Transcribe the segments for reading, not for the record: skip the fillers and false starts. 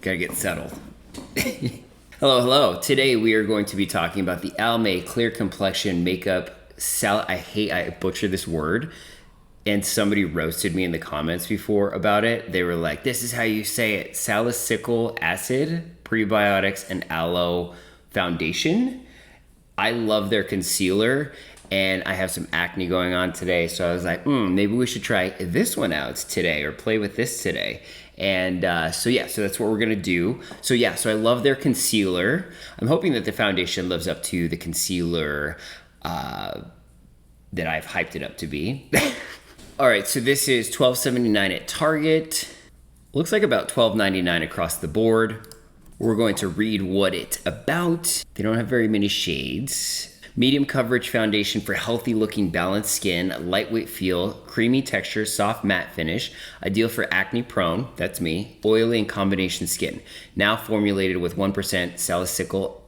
Gotta get settled. Hello, hello. Today we are going to be talking about the Almay Clear Complexion Makeup I butchered this word. And somebody roasted me in the comments before about it. They were like, this is how you say it. Salicylic acid, prebiotics, and aloe foundation. I love their concealer, and I have some acne going on today. So I was like, maybe we should try this one out today or play with this today. And so that's what we're gonna do. So I love their concealer. I'm hoping that the foundation lives up to the concealer that I've hyped it up to be. All right, so this is $12.79 at Target. Looks like about $12.99 across the board. We're going to read what it's about. They don't have very many shades. Medium coverage foundation for healthy looking balanced skin, lightweight feel, creamy texture, soft matte finish, ideal for acne prone, that's me, oily and combination skin. Now formulated with 1%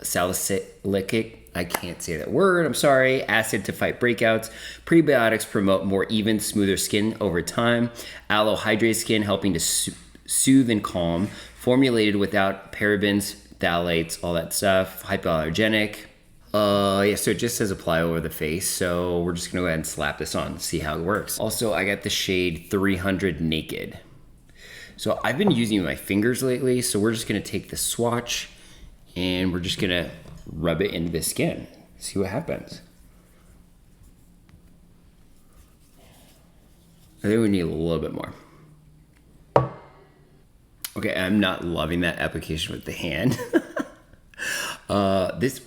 salicylic, I can't say that word, I'm sorry, acid to fight breakouts. Prebiotics promote more even, smoother skin over time. Aloe hydrates skin, helping to soothe and calm. Formulated without parabens, phthalates, all that stuff. Hypoallergenic. So it just says apply over the face. So we're just gonna go ahead and slap this on, see how it works. Also, I got the shade 300 Naked. So I've been using my fingers lately, so we're just gonna take the swatch and we're just gonna rub it into the skin, see what happens. I think we need a little bit more. Okay, I'm not loving that application with the hand.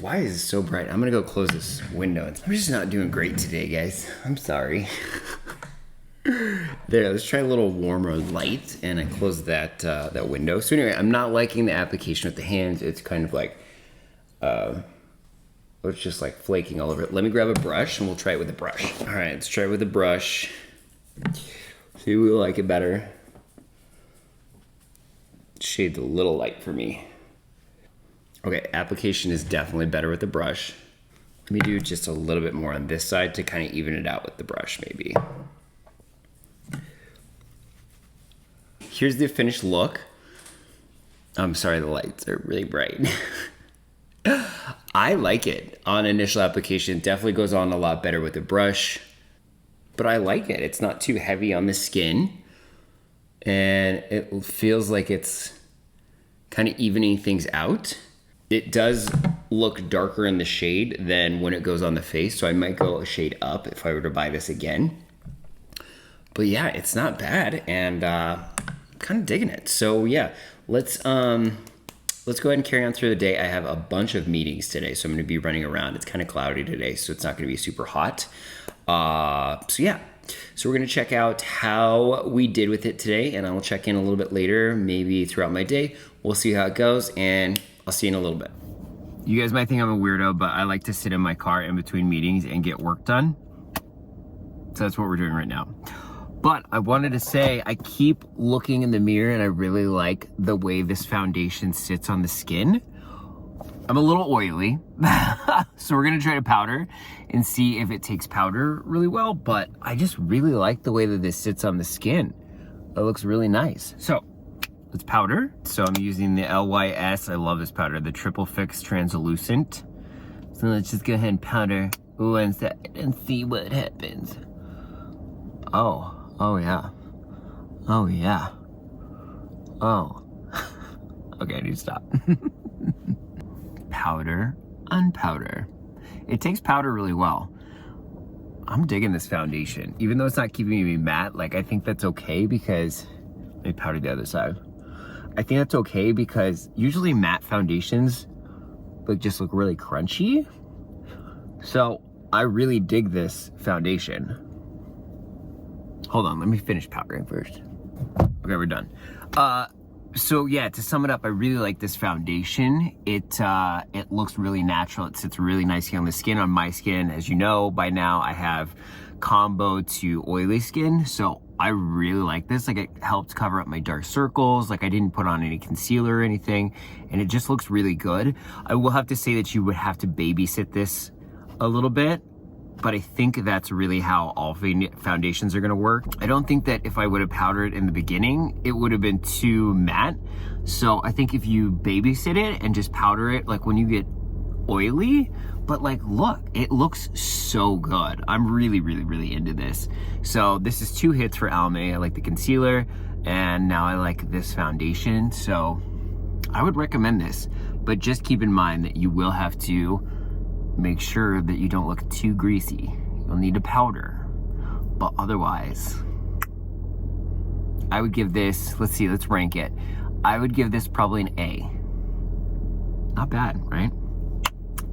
Why is it so bright? I'm gonna go close this window. I'm just not doing great today, guys. I'm sorry. There, let's try a little warmer light, and I closed that window. So anyway, I'm not liking the application with the hands. It's kind of like, it's just like flaking all over it. Let me grab a brush, and we'll try it with a brush. All right, let's try it with a brush. See if we like it better. Shade's a little light for me. Okay, application is definitely better with the brush. Let me do just a little bit more on this side to kind of even it out with the brush, maybe. Here's the finished look. I'm sorry, the lights are really bright. I like it on initial application. It definitely goes on a lot better with the brush, but I like it. It's not too heavy on the skin, and it feels like it's kind of evening things out. It does look darker in the shade than when it goes on the face, so I might go a shade up if I were to buy this again. But yeah, it's not bad, and I'm kind of digging it. So yeah, let's go ahead and carry on through the day. I have a bunch of meetings today, so I'm going to be running around. It's kind of cloudy today, so it's not going to be super hot. So we're going to check out how we did with it today, and I'll check in a little bit later, maybe throughout my day. We'll see how it goes, and I'll see you in a little bit. You guys might think I'm a weirdo, but I like to sit in my car in between meetings and get work done. So that's what we're doing right now. But I wanted to say, I keep looking in the mirror and I really like the way this foundation sits on the skin. I'm a little oily, so we're gonna try to powder and see if it takes powder really well, but I just really like the way that this sits on the skin. It looks really nice. So let's powder. So I'm using the LYS, I love this powder, the Triple Fix Translucent. So let's just go ahead and powder one side and see what happens. Oh yeah. Oh yeah. Oh. Okay, I need to stop. Powder, unpowder. It takes powder really well. I'm digging this foundation. Even though it's not keeping me matte, like I think that's okay because, let me powder the other side. I think that's okay because usually matte foundations just look really crunchy. So I really dig this foundation. Hold on, let me finish powdering first. Okay, we're done. So yeah, to sum it up, I really like this foundation. It looks really natural. It sits really nicely on the skin. On my skin, as you know by now, I have combo to oily skin, so I really like this. Like, it helped cover up my dark circles. Like, I didn't put on any concealer or anything, and it just looks really good. I will have to say that you would have to babysit this a little bit but I think that's really how all foundations are gonna work. I don't think that if I would have powdered in the beginning, it would have been too matte. So I think if you babysit it and just powder it like when you get oily, but like, look, it looks so good. I'm really, really, really into this. So this is 2 hits for Almay. I like the concealer, and now I like this foundation. So I would recommend this, but just keep in mind that you will have to make sure that you don't look too greasy. You'll need to powder, but otherwise, I would give this, let's see, let's rank it. I would give this probably an A. Not bad, right?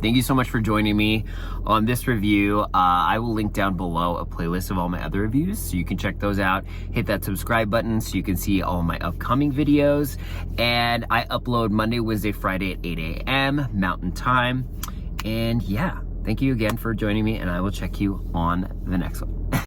Thank you so much for joining me on this review. I will link down below a playlist of all my other reviews, so you can check those out. Hit that subscribe button so you can see all my upcoming videos. And I upload Monday, Wednesday, Friday at 8 a.m. Mountain Time. And yeah, thank you again for joining me, and I will check you on the next one.